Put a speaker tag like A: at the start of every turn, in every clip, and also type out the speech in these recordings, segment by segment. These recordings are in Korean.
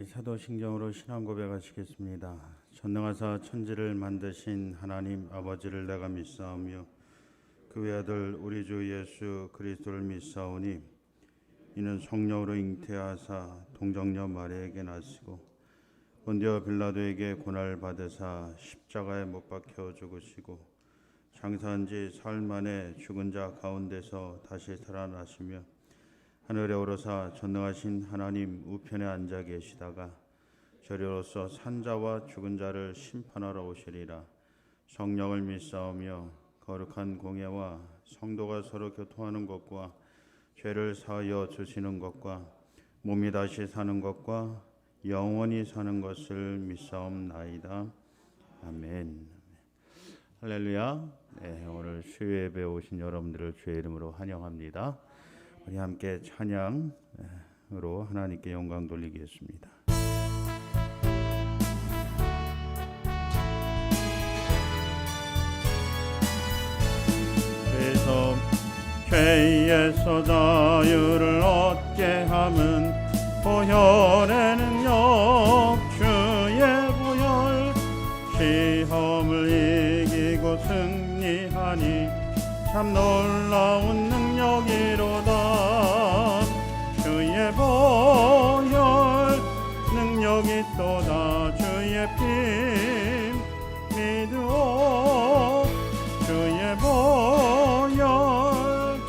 A: 사도신경으로 신앙 고백하시겠습니다. 전능하사 천지를 만드신 하나님 아버지를 내가 믿사오며 그 외아들 우리 주 예수 그리스도를 믿사오니 이는 성령으로 잉태하사 동정녀 마리아에게 나시고 본디오 빌라도에게 고난을 받으사 십자가에 못 박혀 죽으시고 장사한 지 사흘 만에 죽은 자 가운데서 다시 살아나시며 하늘에 오르사 전능하신 하나님 우편에 앉아 계시다가 저리로서 산자와 죽은 자를 심판하러 오시리라. 성령을 믿사오며 거룩한 공예와 성도가 서로 교통하는 것과 죄를 사하여 주시는 것과 몸이 다시 사는 것과 영원히 사는 것을 믿사옵나이다. 아멘. 할렐루야. 네, 오늘 수요 예배에 오신 여러분들을 주의 이름으로 환영합니다. 우리 함께 찬양으로 하나님께 영광 돌리겠습니다. 그래서 죄에서 자유를 얻게 함은 보혈의 능력 주의 보혈 시험을 이기고 승리하니 참 놀라운 능력이로다. 주의 보혈 능력이 또다. 주의 피 믿으오. 주의 보혈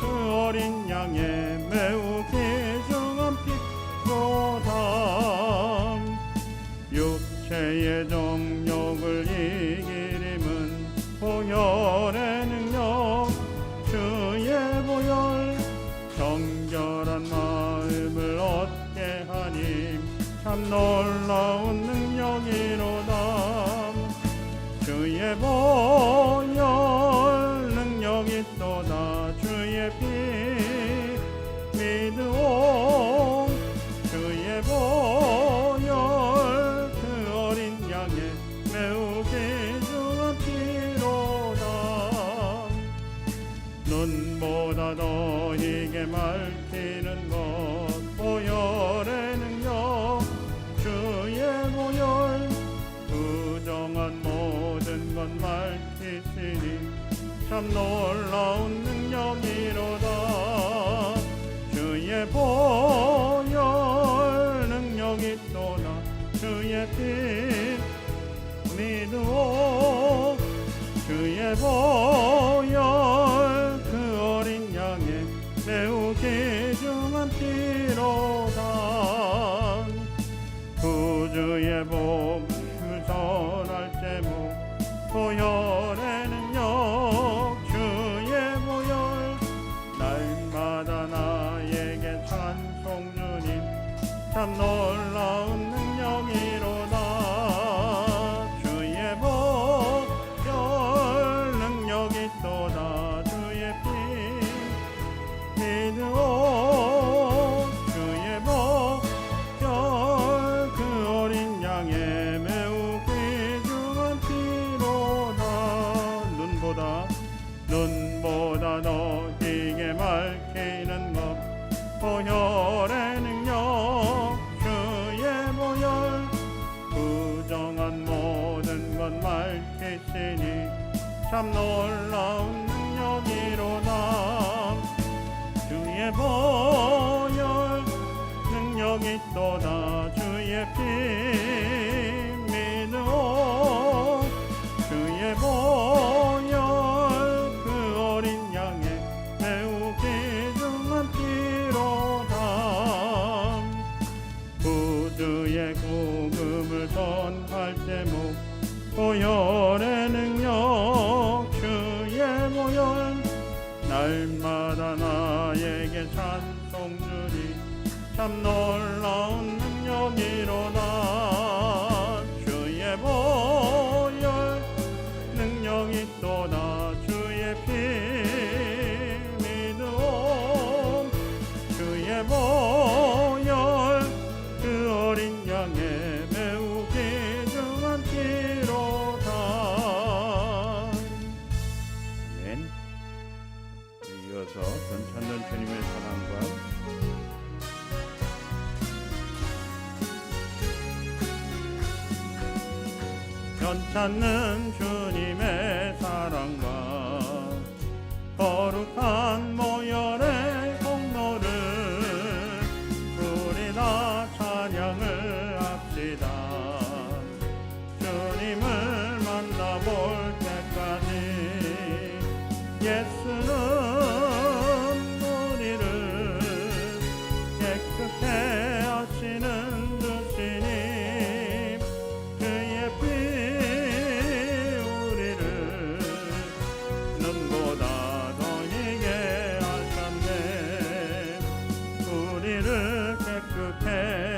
A: 그 어린 양의 매우 귀중한 피로다. 육체의 정욕을 이기림은 보혈의 능력 주의 보혈 정결한 마음을 얻게 하니 참 놀라운 능력이로다. 주의 보혈 능력이 또다. 주의 피 믿으오. 주의 보혈 그 어린 양의 매우 귀중한 피로다. 눈보다 더 희게 맑히는 것 보혈의 능력 주의 보혈 부정한 모든 것 맑히시니 참 놀라운 능력이로다. 주의 보혈 능력이 또다. 주의 피 믿으오. 주의 보혈 그 어린 양의 매우 귀중한 피로다. 구주의 복 전할 제목 보혈의 능력 주의 보혈 날마다 나에게 찬송 주님 참 놀라운 능력이로다. 주의 보혈 능력이 또다. 주의 피 믿으오. 주의 보혈 그 어린 양의 매우 귀중한 피로다. 눈보다 더 희게 맑히는 것 보혈의 능력 주의 보혈 부정한 모든 것 맑히시니 참 놀라운 능력이로다. 주의 보혈 능력이 또다. 주의 피 믿으오. 주의 보혈 그 어린 양의 매우 귀중한 피로다. 구주의 복음을 전할 제목 보혈의 능력 주의 보혈 날마다 나에게 찬송 주리 참 놀라운 능력이로다. 주의 보혈 능력이 또다. 주의 피 믿으오. 주의 보혈 그 어린 양의 매우 귀중한 피로다. 아멘. 이어서 전찬던 주님의 사랑과 변찮는 주님의 사랑과 거룩한 모열의 공로를 우리 다 찬양을 합시다. 주님을 만나볼 때까지 예수는 우리를 깨끗게 하시는 주시니 그의 피 우리를 눈보다 더이게 하셨네. 우리를 깨끗게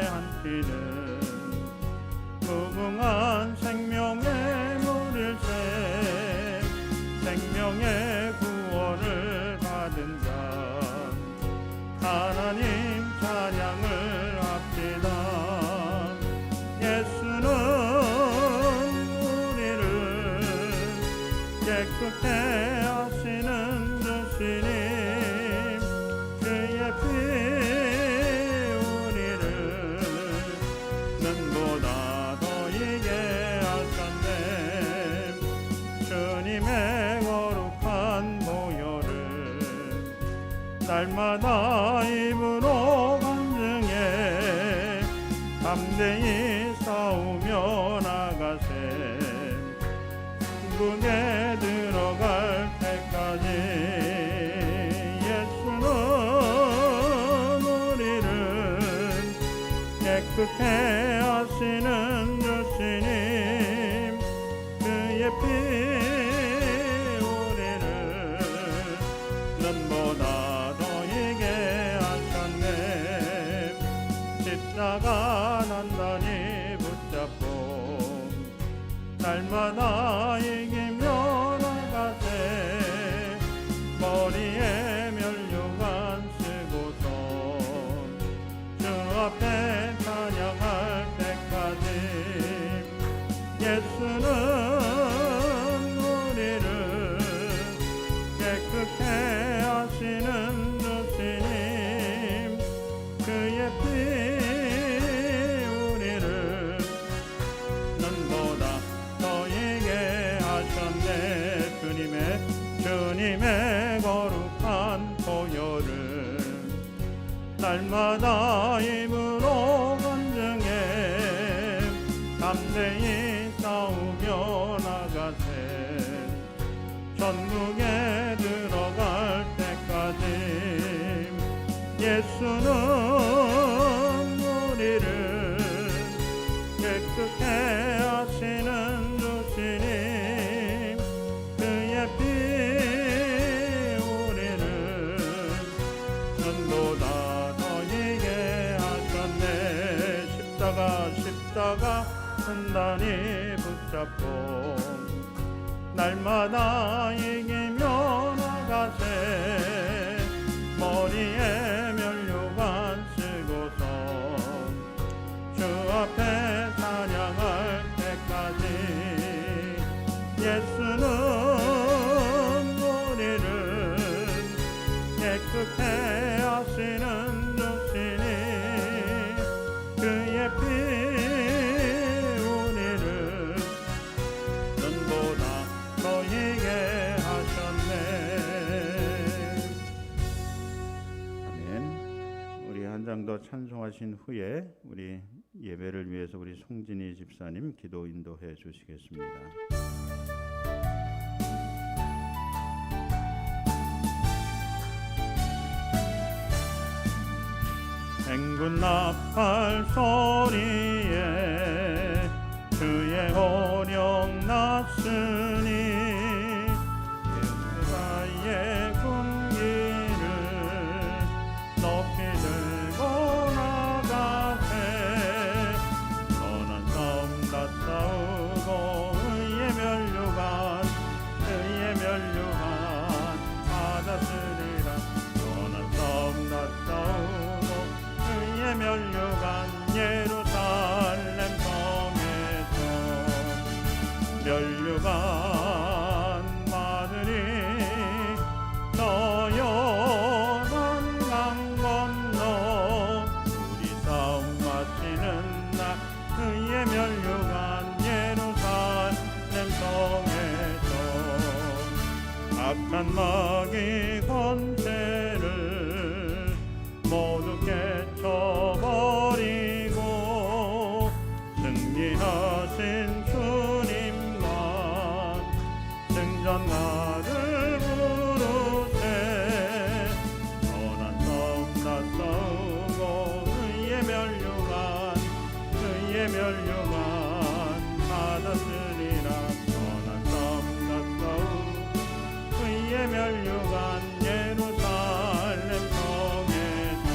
A: 한 피는 무궁한 생명의 물일새 생명의 구원을 받은 자 하나님 찬양을 합시다. 예수는 우리를 깨끗게 하시는 주시니 그의 피 우리를 눈보다 더이게 하셨네. 주님의 거룩한 보혈을 날마다 입으로 간증해 담대히 싸우며 나가세. 천국에 들어갈 때까지 예수는 우리를 깨끗게 하시는 주시님 그의 피 우리를 눈보다 더이게 하셨네. 십자가 단단히 붙잡고 날마다 이기며 나가세. 머리에 면류관 쓰고서 주 앞에 찬양할 때까지 예수는 우리를 깨끗게 하시는 주시님 그의 피 우리를 눈보다 더이게 하셨네. 주님의 거룩한 보혈을 날마다 입으로 간증해 담대히 싸우며 나가세. 천국에 들어갈 때까지 예수는 우리를 깨끗게 하시는 주시니 그의 피 우리를 눈보다 더이게 하셨네. 십자가 단단히 붙잡고 날마다 이기며 나가세. 머리에 면류관 쓰고서 주 앞에 찬양할 때까지 예수는 우리를 깨끗게 하시는 주시니 그의 피 우리를 눈보다 더이게 하셨네. 아멘. 우리 한 장 더 찬송하신 후에 우리 예배를 위해서 우리 송진희 집사님 기도 인도해 주시겠습니다. 행군 나팔 소리에 주의 호령 났으니 예수의 군기를 높이 들고 나가세. 선한 싸움 다 싸우고 의의 면류관 받았으리라. 선한 싸움 다 싸우고 의의 면류관 예루살렘 성에서 면류관 받으리. 저 요단 강 건너 우리 싸움 마치는 날 의의 면류관 예루살렘 성에서 악한 마귀 권세를 모두 깨쳐버리고 승리하신 주님만 승전가를 부르세. 선한 싸움 다 싸우고 의의 멸류관 받았으리라. 선한 싸움 다 싸우고 의의 멸류관 예루살렘 성에서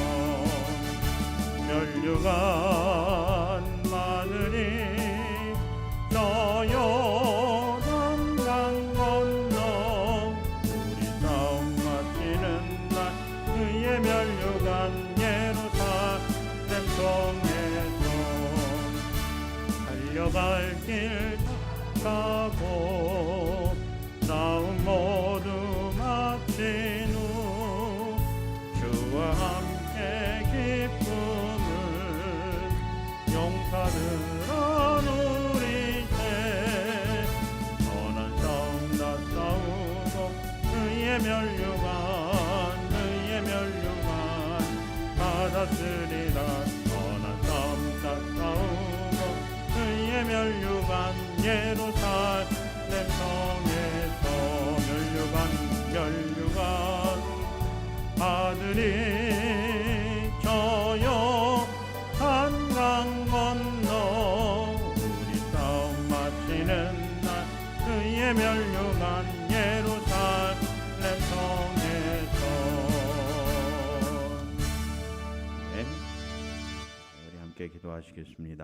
A: 멸류관 마늘이 저 요단 강 건너 우리 싸움 마치는 날 의의 멸류관 예루살렘 성에서 달려갈 길 가고 싸움 모두 마친 후 주와 함께 기쁨을 용사들아 누리세. 선한 싸움 다 싸우고 의의 멸류관 받았으리라. 선한 싸움 다 싸우고 의의 멸류관 예루살렘 성에서 멸류관 아들이 저요 한강 건너 우리 싸움 마치는 날 그의 멸류관 예루살렘 성에서. 네. 우리 함께 기도하시겠습니다.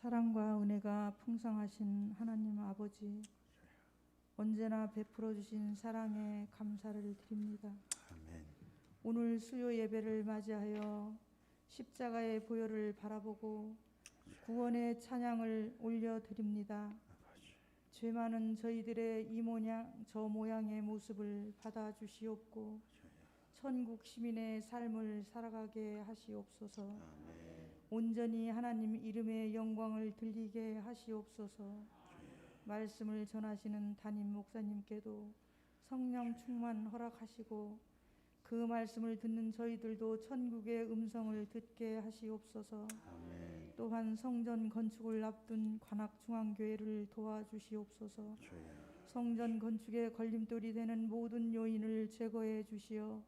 B: 사랑과 은혜가 풍성하신 하나님 아버지, 언제나 베풀어 주신 사랑에 감사를 드립니다.
A: 아멘.
B: 오늘 수요 예배를 맞이하여 십자가의 보혈을 바라보고 구원의 찬양을 올려드립니다. 죄 많은 저희들의 이 모양 저 모양의 모습을 받아주시옵고 천국 시민의 삶을 살아가게 하시옵소서.
A: 아멘.
B: 온전히 하나님 이름의 영광을 들리게 하시옵소서. 말씀을 전하시는 담임 목사님께도 성령 충만 허락하시고 그 말씀을 듣는 저희들도 천국의 음성을 듣게 하시옵소서.
A: 아멘.
B: 또한 성전 건축을 앞둔 관악중앙교회를 도와주시옵소서. 성전 건축에 걸림돌이 되는 모든 요인을 제거해 주시어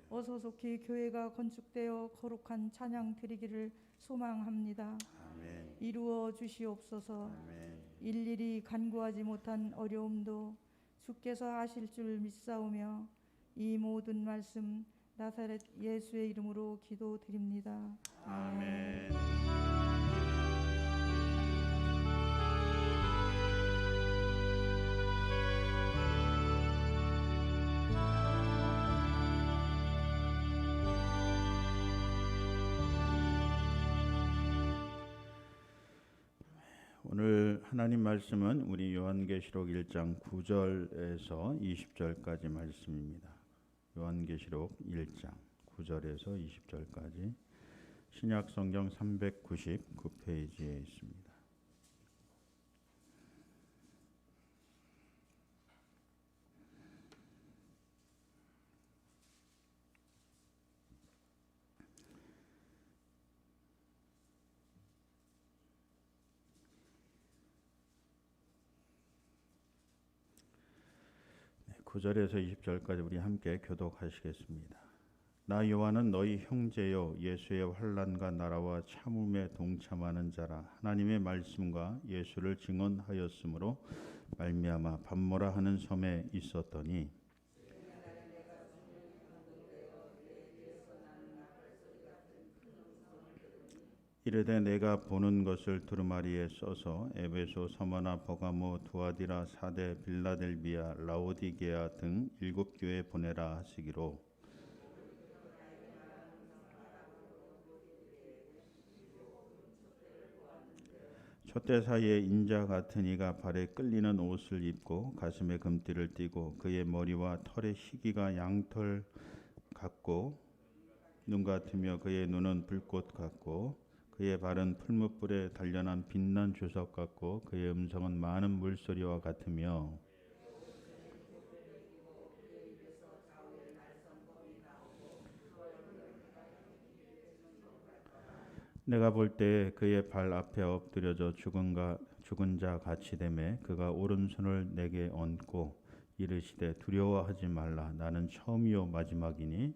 B: 어서 속히 교회가 건축되어 거룩한 찬양 드리기를 소망합니다.
A: 아멘.
B: 이루어 주시옵소서.
A: 아멘.
B: 일일이 간구하지 못한 어려움도 주께서 아실 줄 믿사오며 이 모든 말씀 나사렛 예수의 이름으로 기도드립니다.
A: 아멘. 오늘 하나님 말씀은 우리 요한계시록 1장 9절에서 20절까지 말씀입니다. 요한계시록 1장 9절에서 20절까지 신약 성경 399페이지에 있습니다. 네, 9절에서 20절까지 우리 함께 교독하시겠습니다. 나 요한은 너희 형제요 예수의 환난과 나라와 참음에 동참하는 자라. 하나님의 말씀과 예수를 증언하였으므로 말미암아 밤모라 하는 섬에 있었더니 이르되 내가 보는 것을 두루마리에 써서 에베소, 서머나, 버가모, 두아디라, 사데, 빌라델비아, 라오디게아 등 7교회에 보내라 하시기로 촛대 사이에 인자 같은 이가 발에 끌리는 옷을 입고 가슴에 금띠를 띠고 그의 머리와 털의 희기가 양털 같고 눈 같으며 그의 눈은 불꽃 같고 그의 발은 풀무불에 단련한 빛난 주석 같고 그의 음성은 많은 물소리와 같으며 내가 볼 때 그의 발 앞에 엎드려져 죽은 자 같이 되매 그가 오른손을 내게 얹고 이르시되 두려워하지 말라 나는 처음이요 마지막이니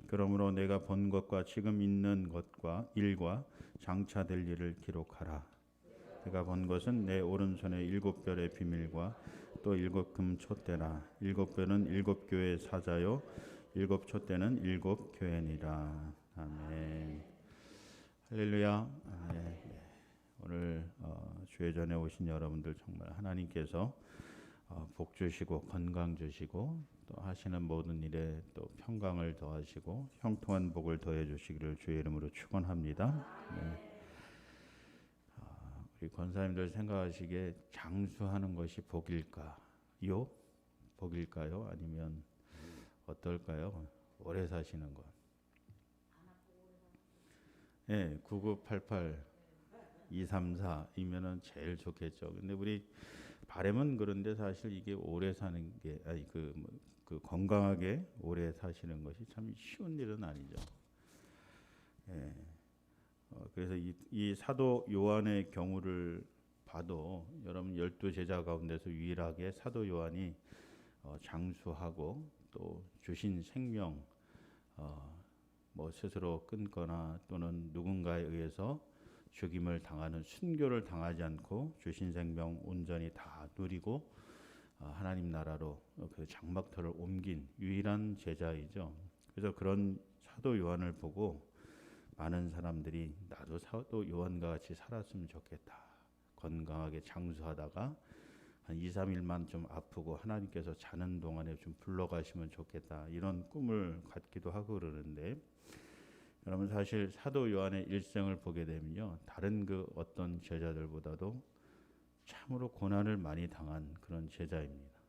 A: 그러므로 내가 본 것과 지금 있는 것과 일과 장차 될 일을 기록하라. 내가 본 것은 내 오른손에 일곱 별의 비밀과 또 일곱 금 촛대라. 일곱 별은 일곱 교회의 사자요 일곱 촛대는 일곱 교회니라. 아멘. 할렐루야. 네. 오늘 주의 전에 오신 여러분들 정말 하나님께서 복 주시고 건강 주시고 또 하시는 모든 일에 또 평강을 더하시고 형통한 복을 더해 주시기를 주의 이름으로 축원합니다. 네. 우리 권사님들 생각하시기에 장수하는 것이 복일까요? 복일까요? 아니면 어떨까요? 오래 사시는 것. 네, 9988 234이면은 제일 좋겠죠. 근데 우리 바람은 그런데 사실 이게 오래 사는 게 아니 그 건강하게 오래 사시는 것이 참 쉬운 일은 아니죠. 예. 그래서 이 사도 요한의 경우를 봐도 여러분 12제자 가운데서 유일하게 사도 요한이 장수하고 또 주신 생명 뭐 스스로 끊거나 또는 누군가에 의해서 죽임을 당하는 순교를 당하지 않고 주신 생명 온전히 다 누리고 하나님 나라로 그 장막터를 옮긴 유일한 제자이죠. 그래서 그런 사도 요한을 보고 많은 사람들이 나도 사도 요한과 같이 살았으면 좋겠다. 건강하게 장수하다가 한 2, 3일만 좀 아프고 하나님께서 자는 동안에 좀 불러가시면 좋겠다. 이런 꿈을 갖기도 하고 그러는데 여러분 사실 사도 요한의 일생을 보게 되면요. 다른 그 어떤 제자들보다도 참으로 고난을 많이 당한 그런 제자입니다.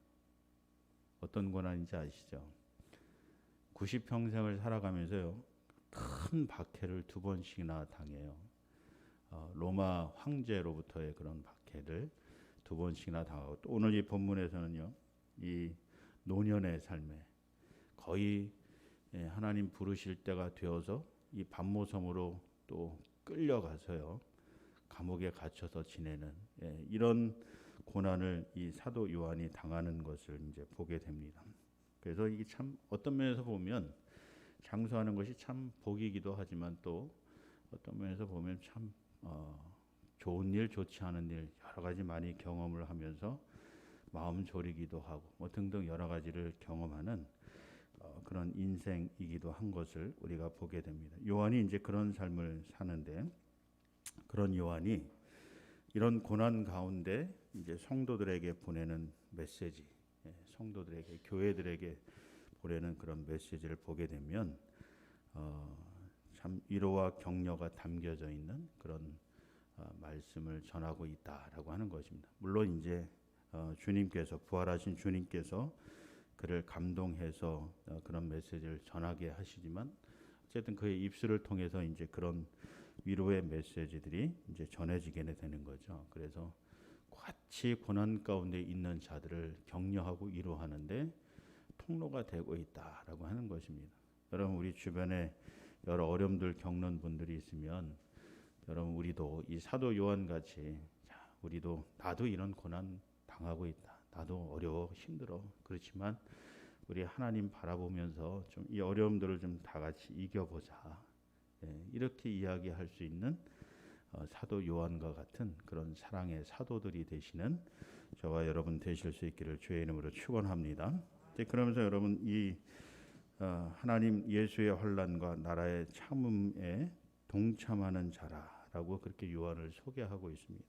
A: 어떤 고난인지 아시죠? 90평생을 살아가면서요. 큰 박해를 2번씩이나 당해요. 로마 황제로부터의 그런 박해를 2번씩이나 당하고 또 오늘 이 본문에서는요. 이 노년의 삶에 거의 하나님 부르실 때가 되어서 이 반모섬으로 또 끌려가서요. 감옥에 갇혀서 지내는 이런 고난을 이 사도 요한이 당하는 것을 이제 보게 됩니다. 그래서 이게 참 어떤 면에서 보면 장수하는 것이 참 복이기도 하지만 또 어떤 면에서 보면 참 좋은 일, 좋지 않은 일 여러 가지 많이 경험을 하면서 마음 졸이기도 하고 뭐 등등 여러 가지를 경험하는 그런 인생이기도 한 것을 우리가 보게 됩니다. 요한이 이제 그런 삶을 사는데 그런 요한이 이런 고난 가운데 이제 성도들에게 보내는 메시지, 성도들에게 교회들에게 보내는 그런 메시지를 보게 되면 참 위로와 격려가 담겨져 있는 그런 말씀을 전하고 있다라고 하는 것입니다. 물론 이제 주님께서 부활하신 주님께서 그를 감동해서 그런 메시지를 전하게 하시지만 어쨌든 그의 입술을 통해서 이제 그런 위로의 메시지들이 이제 전해지게 되는 거죠. 그래서 같이 고난 가운데 있는 자들을 격려하고 위로하는데 통로가 되고 있다라고 하는 것입니다. 여러분 우리 주변에 여러 어려움들 겪는 분들이 있으면 여러분 우리도 이 사도 요한 같이 우리도 나도 이런 고난 당하고 있다. 나도 어려워 힘들어. 그렇지만 우리 하나님 바라보면서 좀 이 어려움들을 좀 다 같이 이겨보자. 이렇게 이야기할 수 있는 사도 요한과 같은 그런 사랑의 사도들이 되시는 저와 여러분 되실 수 있기를 주의 이름으로 축원합니다. 그러면서 여러분 이 하나님 예수의 환난과 나라의 참음에 동참하는 자라라고 그렇게 요한을 소개하고 있습니다.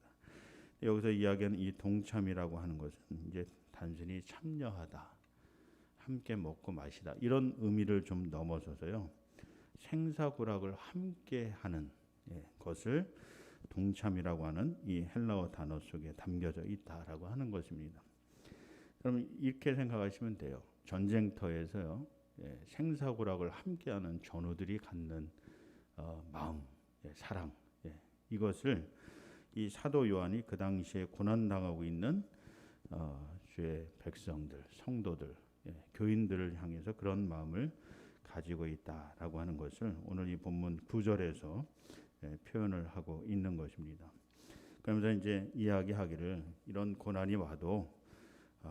A: 여기서 이야기하는 이 동참이라고 하는 것은 이제 단순히 참여하다, 함께 먹고 마시다 이런 의미를 좀 넘어서서요. 생사고락을 함께 하는 것을 동참이라고 하는 이 헬라어 단어 속에 담겨져 있다라고 하는 것입니다. 그럼 이렇게 생각하시면 돼요. 전쟁터에서요, 생사고락을 함께하는 전우들이 갖는 마음, 사랑, 이것을 이 사도 요한이 그 당시에 고난당하고 있는 주의 백성들, 성도들, 교인들을 향해서 그런 마음을 가지고 있다라고 하는 것을 오늘 이 본문 9절에서 표현을 하고 있는 것입니다. 그러면서 이제 이야기하기를 이런 고난이 와도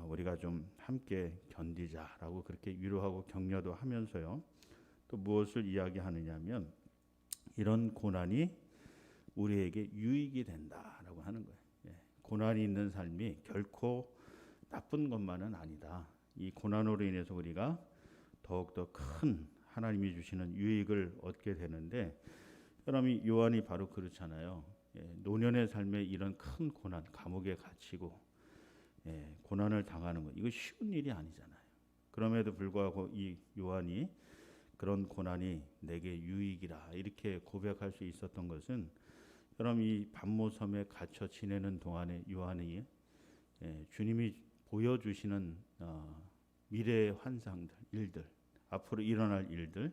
A: 우리가 좀 함께 견디자라고 그렇게 위로하고 격려도 하면서요. 또 무엇을 이야기하느냐면 이런 고난이 우리에게 유익이 된다라고 하는 거예요. 고난이 있는 삶이 결코 나쁜 것만은 아니다. 이 고난으로 인해서 우리가 더욱더 큰 하나님이 주시는 유익을 얻게 되는데, 여러분 요한이 바로 그렇잖아요. 노년의 삶에 이런 큰 고난, 감옥에 갇히고 고난을 당하는 것, 이거 쉬운 일이 아니잖아요. 그럼에도 불구하고 이 요한이 그런 고난이 내게 유익이라 이렇게 고백할 수 있었던 것은, 여러분 이 반모섬에 갇혀 지내는 동안에 요한이 주님이 보여주시는 미래의 환상들, 일들, 앞으로 일어날 일들,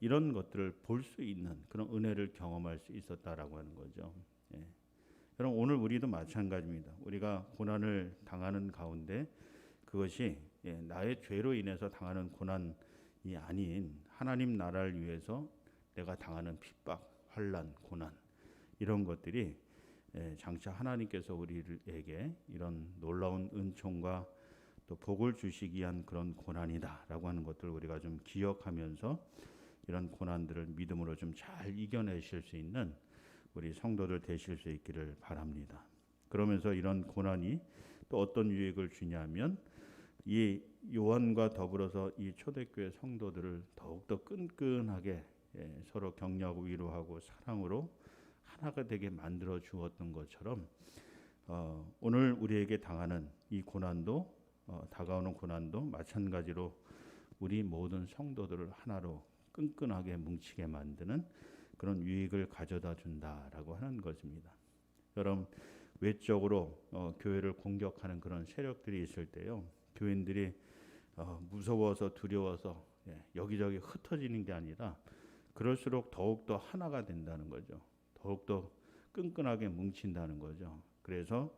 A: 이런 것들을 볼 수 있는 그런 은혜를 경험할 수 있었다라고 하는 거죠. 여러분 오늘 우리도 마찬가지입니다. 우리가 고난을 당하는 가운데 그것이 나의 죄로 인해서 당하는 고난이 아닌 하나님 나라를 위해서 내가 당하는 핍박, 환난, 고난, 이런 것들이 장차 하나님께서 우리에게 이런 놀라운 은총과 또 복을 주시기 위한 그런 고난이다라고 하는 것들 우리가 좀 기억하면서 이런 고난들을 믿음으로 좀 잘 이겨내실 수 있는 우리 성도들 되실 수 있기를 바랍니다. 그러면서 이런 고난이 또 어떤 유익을 주냐면 이 요한과 더불어서 이 초대교회 성도들을 더욱더 끈끈하게 서로 격려하고 위로하고 사랑으로 하나가 되게 만들어 주었던 것처럼 오늘 우리에게 당하는 이 고난도 다가오는 고난도 마찬가지로 우리 모든 성도들을 하나로 끈끈하게 뭉치게 만드는 그런 유익을 가져다 준다라고 하는 것입니다. 여러분 외적으로 교회를 공격하는 그런 세력들이 있을 때요, 교인들이 무서워서 두려워서 여기저기 흩어지는 게 아니라 그럴수록 더욱더 하나가 된다는 거죠. 더욱더 끈끈하게 뭉친다는 거죠. 그래서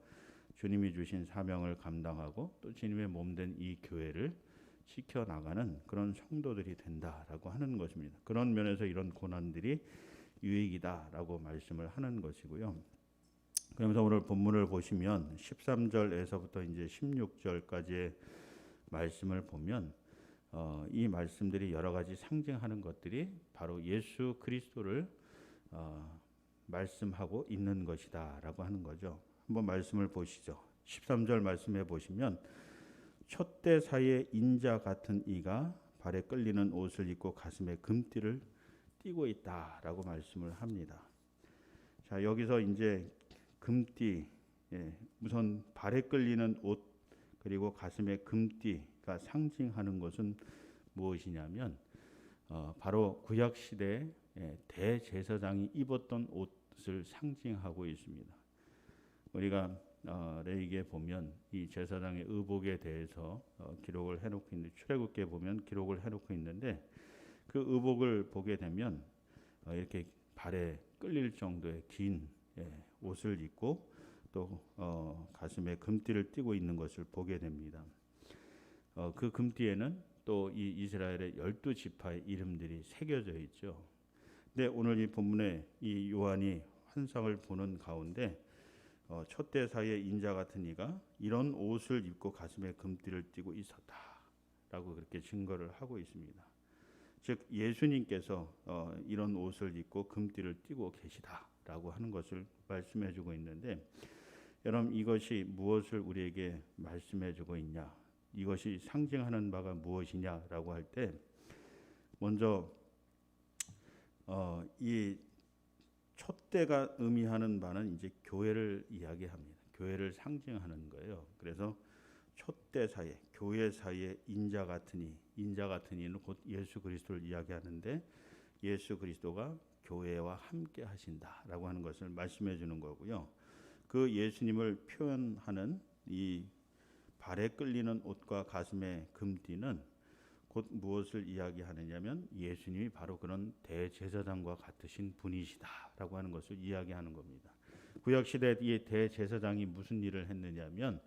A: 주님이 주신 사명을 감당하고 또 주님의 몸된 이 교회를 지켜나가는 그런 성도들이 된다라고 하는 것입니다. 그런 면에서 이런 고난들이 유익이다라고 말씀을 하는 것이고요. 그러면서 오늘 본문을 보시면 13절에서부터 이제 16절까지의 말씀을 보면 이 말씀들이 여러 가지 상징하는 것들이 바로 예수 그리스도를 말씀하고 있는 것이다라고 하는 거죠. 한번 말씀을 보시죠. 13절 말씀해 보시면 촛대 사이에 인자 같은 이가 발에 끌리는 옷을 입고 가슴에 금띠를 띠고 있다라고 말씀을 합니다. 자, 여기서 이제 금띠, 우선 발에 끌리는 옷 그리고 가슴에 금띠가 상징하는 것은 무엇이냐면 바로 구약 시대 대제사장이 입었던 옷을 상징하고 있습니다. 우리가 레위기에 보면 이 제사장의 의복에 대해서 기록을 해놓고 있는데, 출애굽기에 보면 기록을 해놓고 있는데, 그 의복을 보게 되면 이렇게 발에 끌릴 정도의 긴 옷을 입고 또 가슴에 금띠를 띠고 있는 것을 보게 됩니다. 그 금띠에는 또 이 이스라엘의 12지파의 이름들이 새겨져 있죠. 근데 오늘 이 본문에 이 요한이 환상을 보는 가운데 촛대 사이에 인자 같은 이가 이런 옷을 입고 가슴에 금띠를 띠고 있었다라고 그렇게 증거를 하고 있습니다. 즉 예수님께서 이런 옷을 입고 금띠를 띠고 계시다라고 하는 것을 말씀해주고 있는데, 여러분 이것이 무엇을 우리에게 말씀해주고 있냐, 이것이 상징하는 바가 무엇이냐라고 할 때, 먼저 이 촛대가 의미하는 바는 이제 교회를 이야기합니다. 교회를 상징하는 거예요. 그래서 촛대 사이에, 교회 사이에 인자 같은 이는 곧 예수 그리스도를 이야기하는데, 예수 그리스도가 교회와 함께 하신다라고 하는 것을 말씀해 주는 거고요. 그 예수님을 표현하는 이 발에 끌리는 옷과 가슴에 금띠는 곧 무엇을 이야기하느냐면 예수님이 바로 그런 대제사장과 같으신 분이시다라고 하는 것을 이야기하는 겁니다. 구약 시대 이 대제사장이 무슨 일을 했느냐면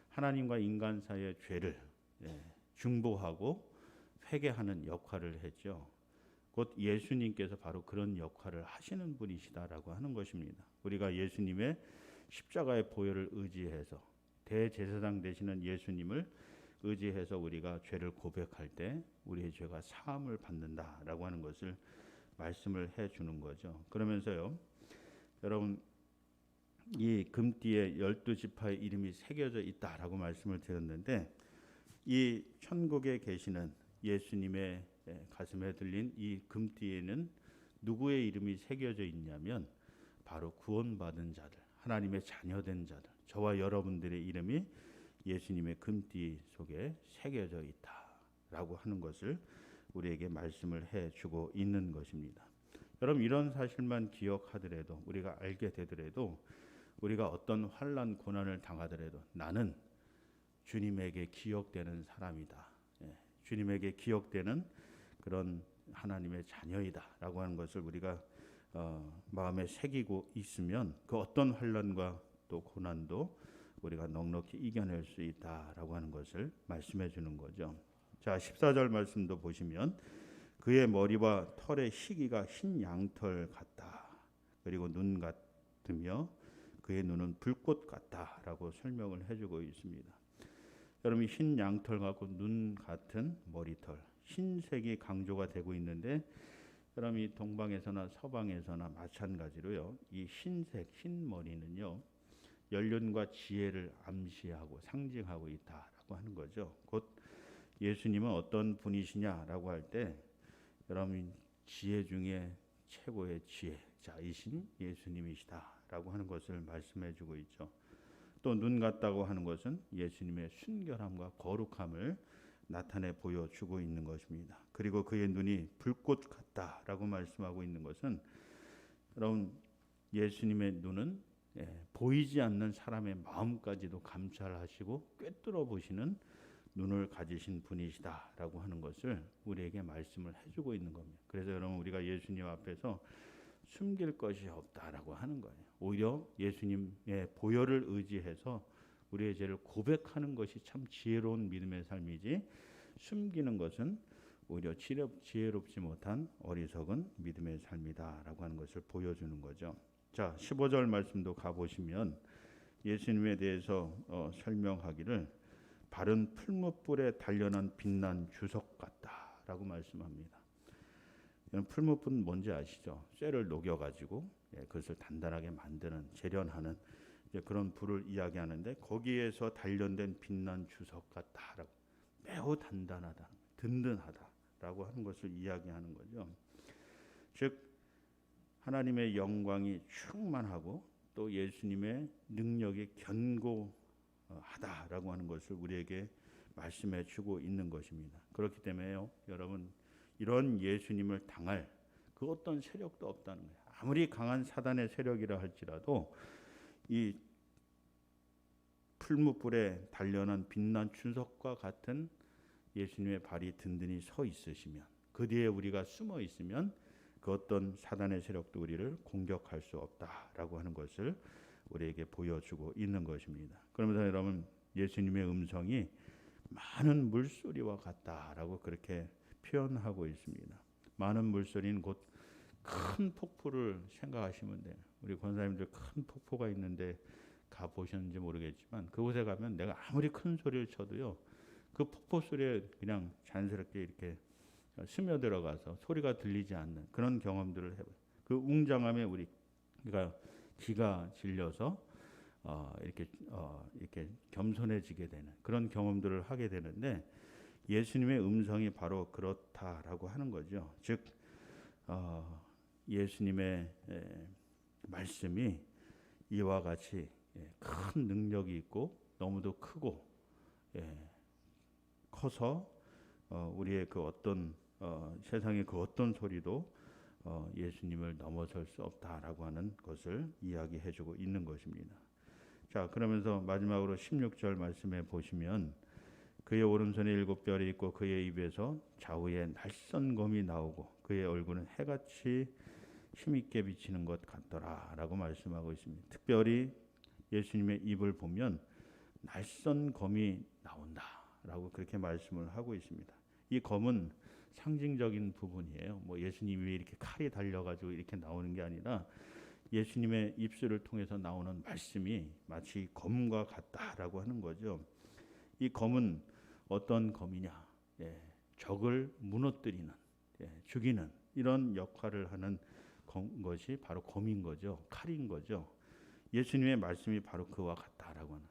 A: 하나님과 인간 사이의 죄를 중보하고 회개하는 역할을 했죠. 곧 예수님께서 바로 그런 역할을 하시는 분이시다라고 하는 것입니다. 우리가 예수님의 십자가의 보혈을 의지해서 대제사장 되시는 예수님을 의지해서 우리가 죄를 고백할 때 우리의 죄가 사함을 받는다라고 하는 것을 말씀을 해주는 거죠. 그러면서요, 여러분 이 금띠에 12지파의 이름이 새겨져 있다라고 말씀을 드렸는데 이 천국에 계시는 예수님의 가슴에 들린 이 금띠에는 누구의 이름이 새겨져 있냐면 바로 구원받은 자들, 하나님의 자녀된 자들, 저와 여러분들의 이름이 예수님의 금띠 속에 새겨져 있다라고 하는 것을 우리에게 말씀을 해주고 있는 것입니다. 여러분 이런 사실만 기억하더라도 우리가 알게 되더라도 우리가 어떤 환난 고난을 당하더라도 나는 주님에게 기억되는 사람이다. 주님에게 기억되는 그런 하나님의 자녀이다라고 하는 것을 우리가 마음에 새기고 있으면 그 어떤 환난과 또 고난도 우리가 넉넉히 이겨낼 수 있다라고 하는 것을 말씀해 주는 거죠. 자, 14절 말씀도 보시면 그의 머리와 털의 희기가 흰 양털 같다. 그리고 눈 같으며 그의 눈은 불꽃 같다라고 설명을 해주고 있습니다. 여러분 흰 양털 같고 눈 같은 머리털, 흰색이 강조가 되고 있는데 여러분 이 동방에서나 서방에서나 마찬가지로요. 이 흰색, 흰 머리는요. 연륜과 지혜를 암시하고 상징하고 있다라고 하는 거죠. 곧 예수님은 어떤 분이시냐라고 할 때 여러분 지혜 중에 최고의 지혜자이신 예수님이시다라고 하는 것을 말씀해주고 있죠. 또 눈 같다고 하는 것은 예수님의 순결함과 거룩함을 나타내 보여주고 있는 것입니다. 그리고 그의 눈이 불꽃 같다라고 말씀하고 있는 것은 여러분 예수님의 눈은 보이지 않는 사람의 마음까지도 감찰하시고 꿰뚫어 보시는 눈을 가지신 분이시다라고 하는 것을 우리에게 말씀을 해주고 있는 겁니다. 그래서 여러분 우리가 예수님 앞에서 숨길 것이 없다라고 하는 거예요. 오히려 예수님의 보혈을 의지해서 우리의 죄를 고백하는 것이 참 지혜로운 믿음의 삶이지 숨기는 것은 오히려 지혜롭지 못한 어리석은 믿음의 삶이다라고 하는 것을 보여주는 거죠. 자, 15절 말씀도 가보시면 예수님에 대해서 설명하기를 바른 풀무불에 단련한 빛난 주석 같다라고 말씀합니다. 풀무불은 뭔지 아시죠? 쇠를 녹여가지고 그것을 단단하게 만드는 재련하는 그런 불을 이야기하는데 거기에서 단련된 빛난 주석 같다라고 매우 단단하다, 든든하다라고 하는 것을 이야기하는 거죠. 즉 하나님의 영광이 충만하고 또 예수님의 능력이 견고하다라고 하는 것을 우리에게 말씀해 주고 있는 것입니다. 그렇기 때문에요, 여러분 이런 예수님을 당할 그 어떤 세력도 없다는 거예요. 아무리 강한 사단의 세력이라 할지라도 이 풀무불에 단련한 빛난 주석과 같은 예수님의 발이 든든히 서 있으시면 그 뒤에 우리가 숨어 있으면 그 어떤 사단의 세력도 우리를 공격할 수 없다라고 하는 것을 우리에게 보여주고 있는 것입니다. 그러면서 여러분 예수님의 음성이 많은 물소리와 같다라고 그렇게 표현하고 있습니다. 많은 물소리는 곧 큰 폭포를 생각하시면 돼요. 우리 권사님들 큰 폭포가 있는데 가보셨는지 모르겠지만 그곳에 가면 내가 아무리 큰 소리를 쳐도요 그 폭포 소리에 그냥 자연스럽게 이렇게 스며들어가서 소리가 들리지 않는 그런 경험들을 해봐요. 그 웅장함에 우리가 기가 질려서 이렇게 겸손해지게 되는 그런 경험들을 하게 되는데 예수님의 음성이 바로 그렇다라고 하는 거죠. 즉 예수님의 말씀이 이와 같이 큰 능력이 있고 너무도 크고 커서 우리의 그 어떤 세상의 그 어떤 소리도 예수님을 넘어설 수 없다라고 하는 것을 이야기해주고 있는 것입니다. 자, 그러면서 마지막으로 16절 말씀에 보시면 그의 오른손에 7별이 있고 그의 입에서 좌우에 날선 검이 나오고 그의 얼굴은 해같이 힘있게 비치는 것 같더라라고 말씀하고 있습니다. 특별히 예수님의 입을 보면 날선 검이 나온다라고 그렇게 말씀을 하고 있습니다. 이 검은 상징적인 부분이에요. 뭐 예수님이 이렇게 칼이 달려가지고 이렇게 나오는 게 아니라 예수님의 입술을 통해서 나오는 말씀이 마치 검과 같다라고 하는 거죠. 이 검은 어떤 검이냐? 적을 무너뜨리는, 죽이는 이런 역할을 하는 것이 바로 검인 거죠. 칼인 거죠. 예수님의 말씀이 바로 그와 같다라고 하는.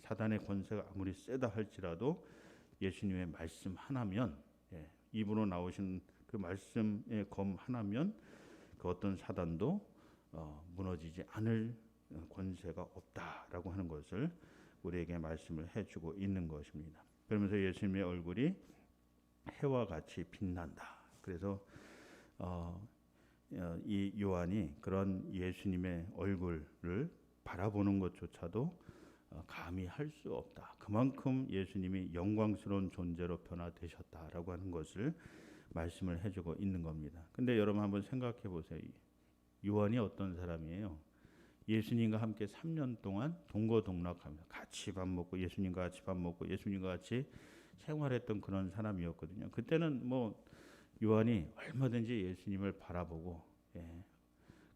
A: 사단의 권세가 아무리 세다 할지라도 예수님의 말씀 하나면, 입으로 나오신 그 말씀의 검 하나면 그 어떤 사단도 무너지지 않을 권세가 없다라고 하는 것을 우리에게 말씀을 해주고 있는 것입니다. 그러면서 예수님의 얼굴이 해와 같이 빛난다. 그래서 이 요한이 그런 예수님의 얼굴을 바라보는 것조차도 감히 할 수 없다. 그만큼 예수님이 영광스러운 존재로 변화되셨다라고 하는 것을 말씀을 해주고 있는 겁니다. 근데 여러분 한번 생각해 보세요. 요한이 어떤 사람이에요? 예수님과 함께 3년 동안 동거동락하면서 같이 밥 먹고 예수님과 같이 밥 먹고 예수님과 같이 생활했던 그런 사람이었거든요. 그때는 뭐 요한이 얼마든지 예수님을 바라보고,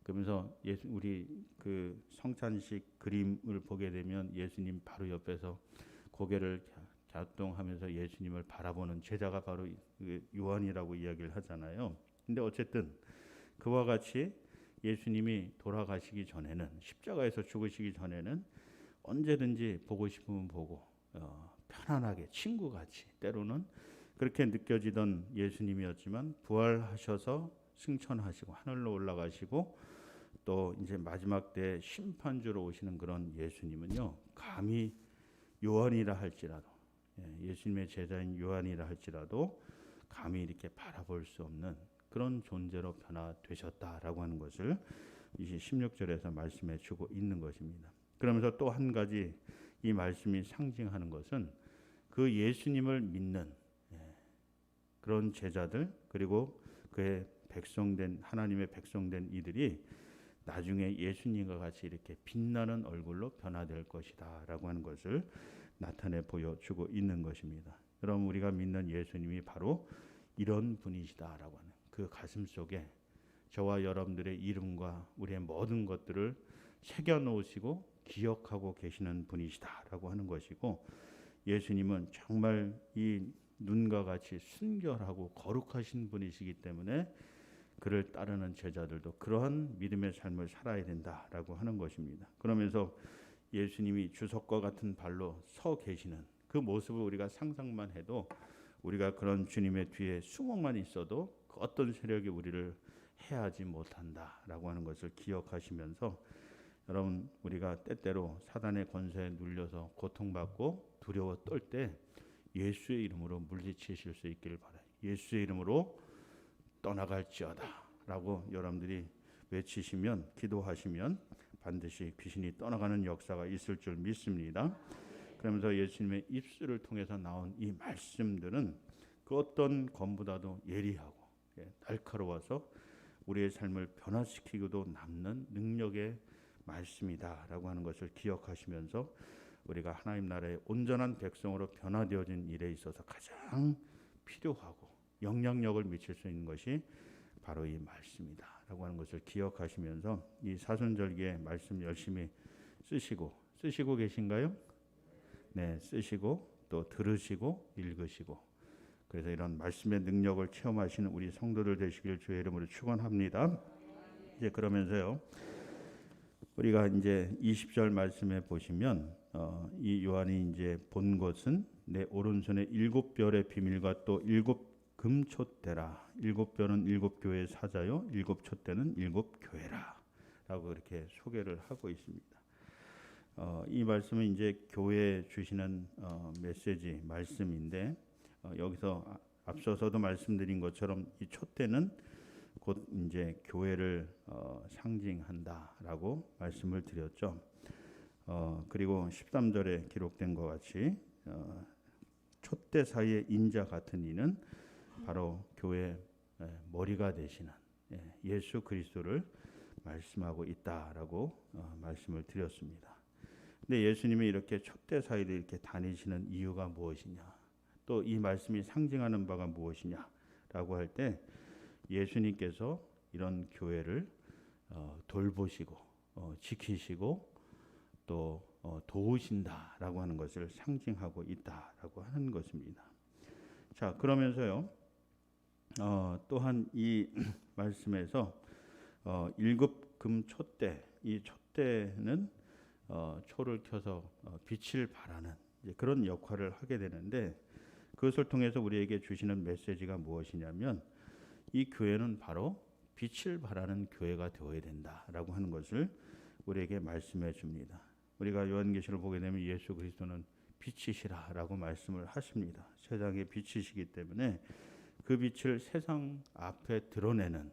A: 그러면서 우리 그 성찬식 그림을 보게 되면 예수님 바로 옆에서 고개를 갸우뚱하면서 예수님을 바라보는 제자가 바로 요한이라고 이야기를 하잖아요. 근데 어쨌든 그와 같이 예수님이 돌아가시기 전에는, 십자가에서 죽으시기 전에는 언제든지 보고 싶으면 보고 편안하게 친구같이 때로는 그렇게 느껴지던 예수님이었지만 부활하셔서 승천하시고 하늘로 올라가시고 또 이제 마지막 때 심판주로 오시는 그런 예수님은요, 감히 요한이라 할지라도, 예수님의 제자인 요한이라 할지라도 감히 이렇게 바라볼 수 없는 그런 존재로 변화되셨다라고 하는 것을 이제 16절에서 말씀해 주고 있는 것입니다. 그러면서 또 한 가지 이 말씀이 상징하는 것은 그 예수님을 믿는 그런 제자들, 그리고 그의 백성된 하나님의 백성된 이들이 나중에 예수님과 같이 이렇게 빛나는 얼굴로 변화될 것이다라고 하는 것을 나타내 보여주고 있는 것입니다. 그럼 우리가 믿는 예수님이 바로 이런 분이시다라고 하는 그 가슴 속에 저와 여러분들의 이름과 우리의 모든 것들을 새겨 놓으시고 기억하고 계시는 분이시다라고 하는 것이고, 예수님은 정말 이 눈과 같이 순결하고 거룩하신 분이시기 때문에 그를 따르는 제자들도 그러한 믿음의 삶을 살아야 된다라고 하는 것입니다. 그러면서 예수님이 주석과 같은 발로 서 계시는 그 모습을 우리가 상상만 해도 우리가 그런 주님의 뒤에 숨어만 있어도 그 어떤 세력이 우리를 해하지 못한다라고 하는 것을 기억하시면서, 여러분 우리가 때때로 사단의 권세에 눌려서 고통받고 두려워 떨 때 예수의 이름으로 물리치실 수 있기를 바라요. 예수의 이름으로 떠나갈지어다라고 여러분들이 외치시면, 기도하시면 반드시 귀신이 떠나가는 역사가 있을 줄 믿습니다. 그러면서 예수님의 입술을 통해서 나온 이 말씀들은 그 어떤 검보다도 예리하고 날카로워서 우리의 삶을 변화시키고도 남는 능력의 말씀이다라고 하는 것을 기억하시면서 우리가 하나님 나라의 온전한 백성으로 변화되어진 일에 있어서 가장 필요하고 영향력을 미칠 수 있는 것이 바로 이 말씀이다라고 하는 것을 기억하시면서 이 사순절기의 말씀 열심히 쓰시고 계신가요? 네, 쓰시고 또 들으시고 읽으시고, 그래서 이런 말씀의 능력을 체험하시는 우리 성도들 되시길 주의 이름으로 축원합니다. 이제 그러면서요, 우리가 이제 20절 말씀에 보시면 이 요한이 이제 본 것은 내 오른손에 7별의 비밀과 또 7금촛대라. 7별은 7교회의 사자요, 7촛대는 7교회라. 라고 이렇게 소개를 하고 있습니다. 이 말씀은 이제 교회에 주시는 메시지 말씀인데, 여기서 앞서서도 말씀드린 것처럼 이 촛대는 곧 이제 교회를 상징한다라고 말씀을 드렸죠. 그리고 13절에 기록된 것 같이 촛대 사이의 인자 같은 이는 바로 교회 머리가 되시는 예수 그리스도를 말씀하고 있다라고 말씀을 드렸습니다. 근데 예수님이 이렇게 촛대 사이를 이렇게 다니시는 이유가 무엇이냐? 또 이 말씀이 상징하는 바가 무엇이냐라고 할 때 예수님께서 이런 교회를 돌보시고 지키시고 또 도우신다라고 하는 것을 상징하고 있다라고 하는 것입니다. 자, 그러면서요. 또한 이 말씀에서 일곱 금 촛대, 이 촛대는 초를 켜서 빛을 발하는 그런 역할을 하게 되는데 그것을 통해서 우리에게 주시는 메시지가 무엇이냐면 이 교회는 바로 빛을 발하는 교회가 되어야 된다라고 하는 것을 우리에게 말씀해 줍니다. 우리가 요한계시를 보게 되면 예수 그리스도는 빛이시라라고 말씀을 하십니다. 세상의 빛이시기 때문에 그 빛을 세상 앞에 드러내는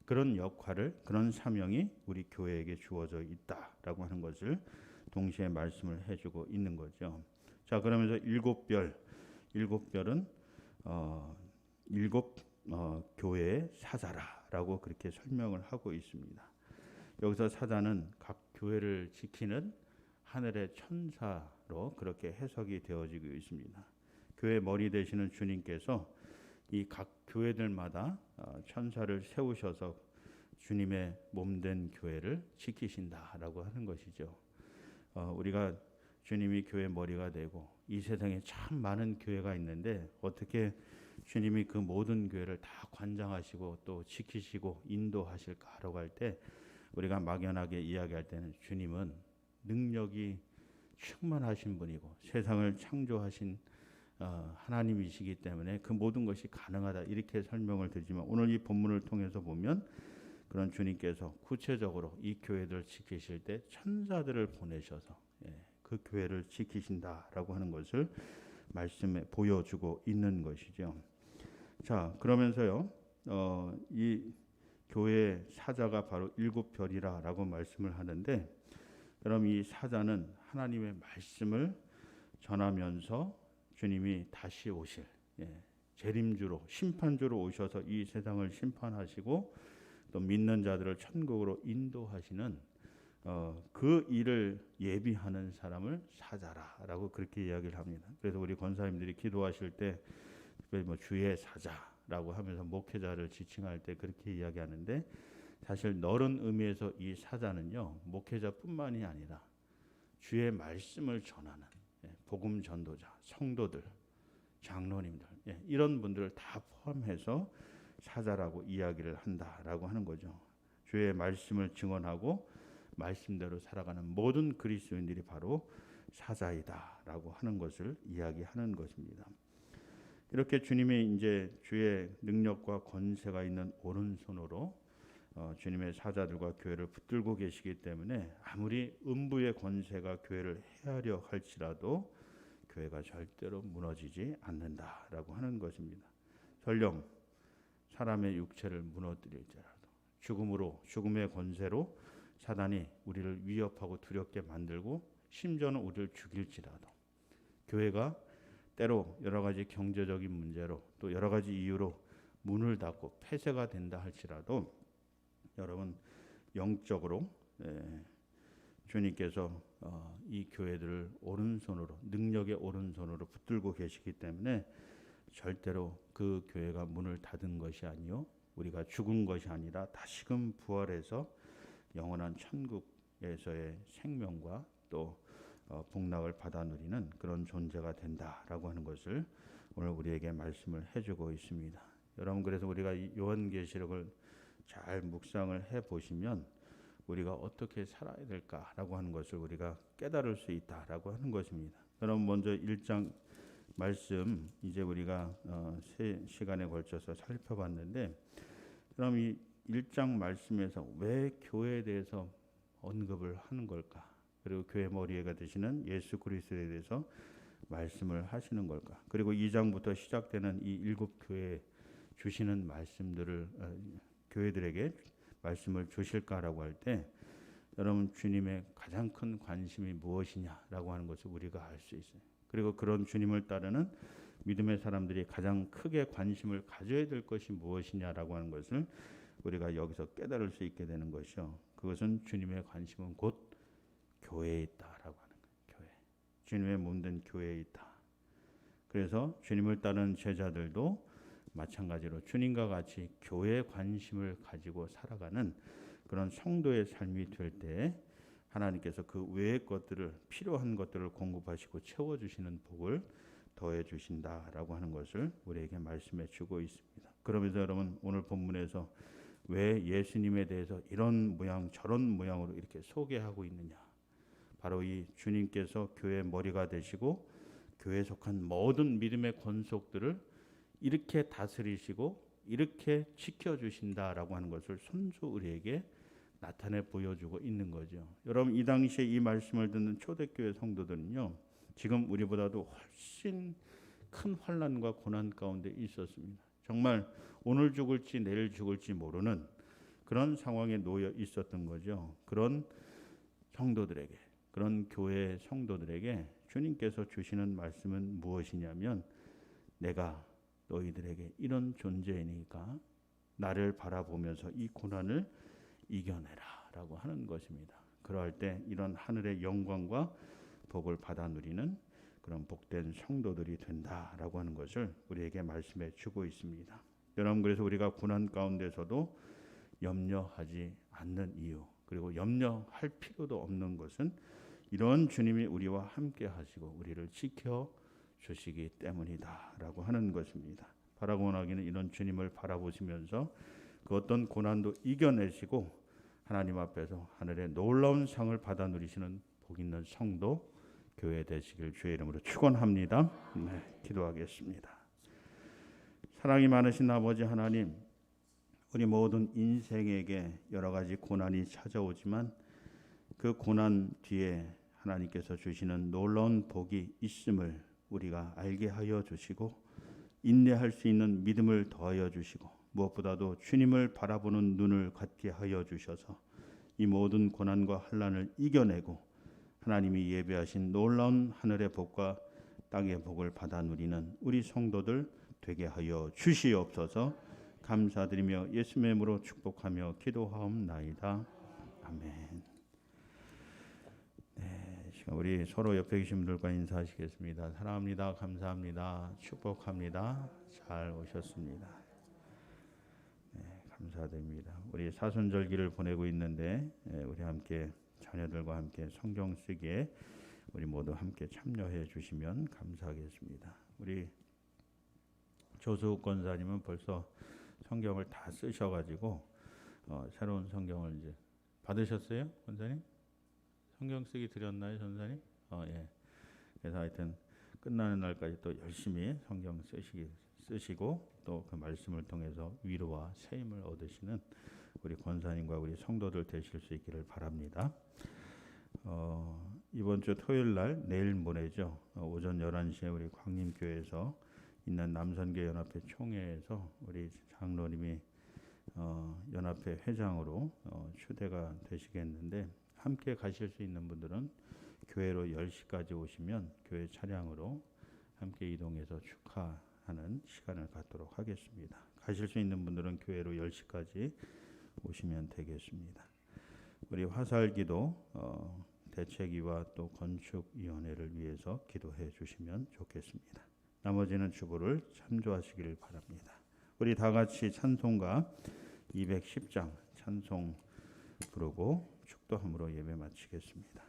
A: 그런 역할을, 그런 사명이 우리 교회에게 주어져 있다라고 하는 것을 동시에 말씀을 해주고 있는 거죠. 자, 그러면서 일곱 별은 일곱 교회의 사자라고 그렇게 설명을 하고 있습니다. 여기서 사자는 각 교회를 지키는 하늘의 천사로 그렇게 해석이 되어지고 있습니다. 교회 머리 되시는 주님께서 이 각 교회들마다 천사를 세우셔서 주님의 몸된 교회를 지키신다라고 하는 것이죠. 우리가 주님이 교회 머리가 되고 이 세상에 참 많은 교회가 있는데 어떻게 주님이 그 모든 교회를 다 관장하시고 또 지키시고 인도하실까라고 할 때 우리가 막연하게 이야기할 때는 주님은 능력이 충만하신 분이고 세상을 창조하신 하나님이시기 때문에 그 모든 것이 가능하다 이렇게 설명을 드리지만 오늘 이 본문을 통해서 보면 그런 주님께서 구체적으로 이 교회들을 지키실 때 천사들을 보내셔서 그 교회를 지키신다라고 하는 것을 말씀에 보여주고 있는 것이죠. 자, 그러면서요, 이 교회의 사자가 바로 일곱 별이라고 말씀을 하는데, 그럼 이 사자는 하나님의 말씀을 전하면서 주님이 다시 오실 재림주로 심판주로 오셔서 이 세상을 심판하시고 또 믿는 자들을 천국으로 인도하시는 그 일을 예비하는 사람을 사자라고 그렇게 이야기를 합니다. 그래서 우리 권사님들이 기도하실 때 특별히 뭐 주의 사자라고 하면서 목회자를 지칭할 때 그렇게 이야기하는데 사실 넓은 의미에서 이 사자는요 목회자뿐만이 아니라 주의 말씀을 전하는 복음 전도자, 성도들, 장로님들 이런 분들을 다 포함해서 사자라고 이야기를 한다라고 하는 거죠. 주의 말씀을 증언하고 말씀대로 살아가는 모든 그리스도인들이 바로 사자이다라고 하는 것을 이야기하는 것입니다. 이렇게 주님이 이제 주의 능력과 권세가 있는 오른손으로 주님의 사자들과 교회를 붙들고 계시기 때문에 아무리 음부의 권세가 교회를 해하려 할지라도 교회가 절대로 무너지지 않는다라고 하는 것입니다. 설령 사람의 육체를 무너뜨릴지라도 죽음의 권세로 사단이 우리를 위협하고 두렵게 만들고 심지어는 우리를 죽일지라도 교회가 때로 여러 가지 경제적인 문제로 또 여러 가지 이유로 문을 닫고 폐쇄가 된다 할지라도 여러분 영적으로 주님께서 이 교회들을 오른손으로 능력의 오른손으로 붙들고 계시기 때문에 절대로 그 교회가 문을 닫은 것이 아니요 우리가 죽은 것이 아니라 다시금 부활해서 영원한 천국에서의 생명과 또 복락을 받아 누리는 그런 존재가 된다라고 하는 것을 오늘 우리에게 말씀을 해주고 있습니다. 여러분 그래서 우리가 이 요한계시록을 잘 묵상을 해보시면 우리가 어떻게 살아야 될까라고 하는 것을 우리가 깨달을 수 있다라고 하는 것입니다. 여러분 먼저 1장 말씀 이제 우리가 3시간에 걸쳐서 살펴봤는데 그럼 이 1장 말씀에서 왜 교회에 대해서 언급을 하는 걸까? 그리고 교회 머리가 되시는 예수 그리스도에 대해서 말씀을 하시는 걸까? 그리고 2장부터 시작되는 이 7 교회에 주시는 말씀들을 교회들에게 말씀을 주실까라고 할 때 여러분 주님의 가장 큰 관심이 무엇이냐라고 하는 것을 우리가 알 수 있어요. 그리고 그런 주님을 따르는 믿음의 사람들이 가장 크게 관심을 가져야 될 것이 무엇이냐라고 하는 것을 우리가 여기서 깨달을 수 있게 되는 것이요. 그것은 주님의 관심은 곧 교회에 있다라고 하는 거예요. 교회. 주님의 몸된 교회에 있다. 그래서 주님을 따르는 제자들도 마찬가지로 주님과 같이 교회에 관심을 가지고 살아가는 그런 성도의 삶이 될 때 하나님께서 그 외의 것들을 필요한 것들을 공급하시고 채워주시는 복을 더해 주신다라고 하는 것을 우리에게 말씀해 주고 있습니다. 그러면서 여러분 오늘 본문에서 왜 예수님에 대해서 이런 모양 저런 모양으로 이렇게 소개하고 있느냐. 바로 이 주님께서 교회의 머리가 되시고 교회에 속한 모든 믿음의 권속들을 이렇게 다스리시고 이렇게 지켜주신다라고 하는 것을 손수 우리에게 나타내 보여주고 있는 거죠. 여러분 이 당시에 이 말씀을 듣는 초대교회 성도들은요. 지금 우리보다도 훨씬 큰 환난과 고난 가운데 있었습니다. 정말 오늘 죽을지 내일 죽을지 모르는 그런 상황에 놓여 있었던 거죠. 그런 성도들에게, 그런 교회 성도들에게 주님께서 주시는 말씀은 무엇이냐면 내가 너희들에게 이런 존재이니까 나를 바라보면서 이 고난을 이겨내라 라고 하는 것입니다. 그럴 때 이런 하늘의 영광과 복을 받아 누리는 그런 복된 성도들이 된다라고 하는 것을 우리에게 말씀해 주고 있습니다. 여러분 그래서 우리가 고난 가운데서도 염려하지 않는 이유 그리고 염려할 필요도 없는 것은 이런 주님이 우리와 함께 하시고 우리를 지켜 주시기 때문이다라고 하는 것입니다. 바라고 나기는 이런 주님을 바라보시면서 그 어떤 고난도 이겨내시고 하나님 앞에서 하늘의 놀라운 상을 받아 누리시는 복 있는 성도 교회 되시길 주의 이름으로 축원합니다. 네, 기도하겠습니다. 사랑이 많으신 아버지 하나님, 우리 모든 인생에게 여러 가지 고난이 찾아오지만 그 고난 뒤에 하나님께서 주시는 놀라운 복이 있음을 우리가 알게 하여 주시고 인내할 수 있는 믿음을 더하여 주시고 무엇보다도 주님을 바라보는 눈을 갖게 하여 주셔서 이 모든 고난과 환난을 이겨내고 하나님이 예배하신 놀라운 하늘의 복과 땅의 복을 받아 누리는 우리 성도들 되게 하여 주시옵소서. 감사드리며 예수님의 이름으로 축복하며 기도하옵나이다. 아멘. 네, 우리 서로 옆에 계신 분들과 인사하시겠습니다. 사랑합니다. 감사합니다. 축복합니다. 잘 오셨습니다. 네, 감사드립니다. 우리 사순절기를 보내고 있는데 우리 함께 자녀들과 함께 성경 쓰기에 우리 모두 함께 참여해 주시면 감사하겠습니다. 우리 조수욱 권사님은 벌써 성경을 다 쓰셔가지고 새로운 성경을 이제 받으셨어요, 권사님? 성경 쓰기 드렸나요, 전사님? 예. 그래서 하여튼 끝나는 날까지 또 열심히 성경 쓰시고 또 그 말씀을 통해서 위로와 새 힘을 얻으시는 우리 권사님과 우리 성도들 되실 수 있기를 바랍니다. 이번 주 토요일 날 내일 모레죠. 오전 11시에 우리 광림교회에서 있는 남선교 연합회 총회에서 우리 장로님이 연합회 회장으로 추대가 되시겠는데 함께 가실 수 있는 분들은 교회로 10시까지 오시면 교회 차량으로 함께 이동해서 축하하는 시간을 갖도록 하겠습니다. 가실 수 있는 분들은 교회로 10시까지 오시면 되겠습니다. 우리 화살기도 대책위와 또 건축위원회를 위해서 기도해 주시면 좋겠습니다. 나머지는 주보를 참조하시기를 바랍니다. 우리 다 같이 찬송가 210장 찬송 부르고 축도함으로 예배 마치겠습니다.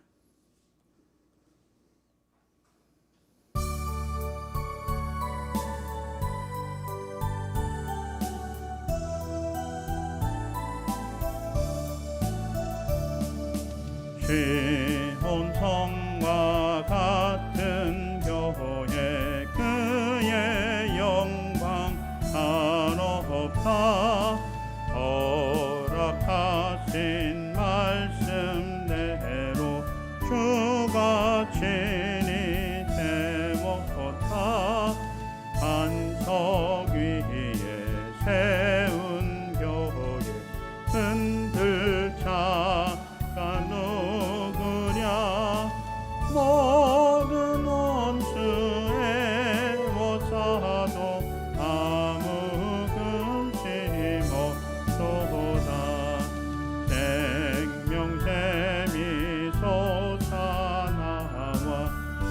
A: 시온 성과 같은 교회 그의 영광 한없다 허락하신 말씀대로 주가 친히 세웠다 반석 위에 세운 교회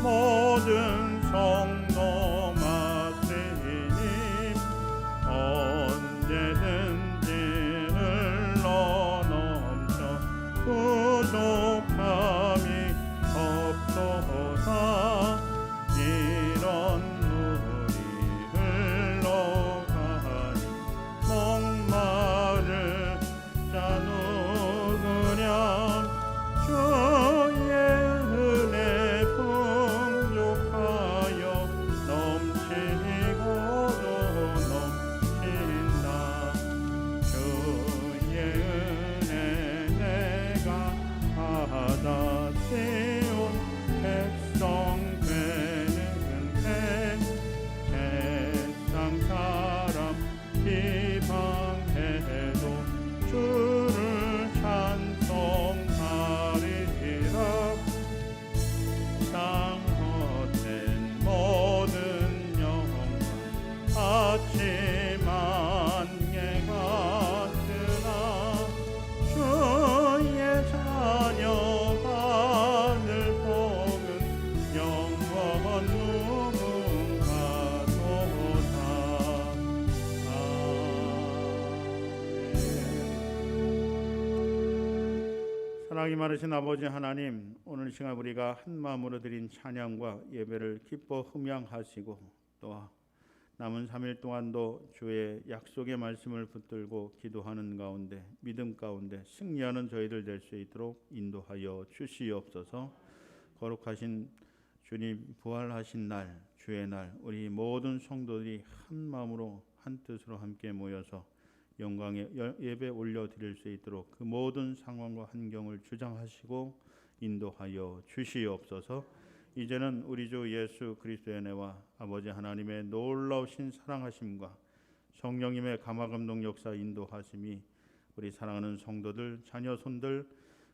A: 모든 성도 마세님 언제든지 흘러넘쳐 부족함이 없도다. 이런 물이 흘러가니 목마를 자 누구냐. 주의 은혜 풍족하여 넘치고도 넘친다. 주의 은혜 내가 받았시온 백성 되는 해. 세상 사람 비방해도 주를 찬송하리라. 땅 헛된 모든 영광 아침 안개 같으나 주의 자녀 하늘 복은 영원 무궁하도다. 사랑이 많으신 아버지 하나님, 오늘 시간 우리가 한 마음으로 드린 찬양과 예배를 기뻐 흠양하시고 또 남은 3일 동안도 주의 약속의 말씀을 붙들고 기도하는 가운데 믿음 가운데 승리하는 저희들 될 수 있도록 인도하여 주시옵소서. 거룩하신 주님 부활하신 날 주의 날 우리 모든 성도들이 한 마음으로 한 뜻으로 함께 모여서 영광의 예배 올려드릴 수 있도록 그 모든 상황과 환경을 주장하시고 인도하여 주시옵소서. 이제는 우리 주 예수 그리스도의 은혜와 아버지 하나님의 놀라우신 사랑하심과 성령님의 감화감동 역사 인도하심이 우리 사랑하는 성도들 자녀 손들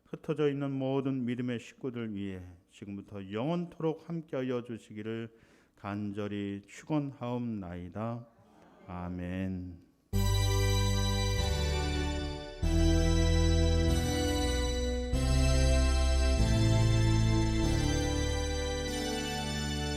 A: 흩어져 있는 모든 믿음의 식구들 위해 지금부터 영원토록 함께하여 주시기를 간절히 축원하옵나이다. 아멘.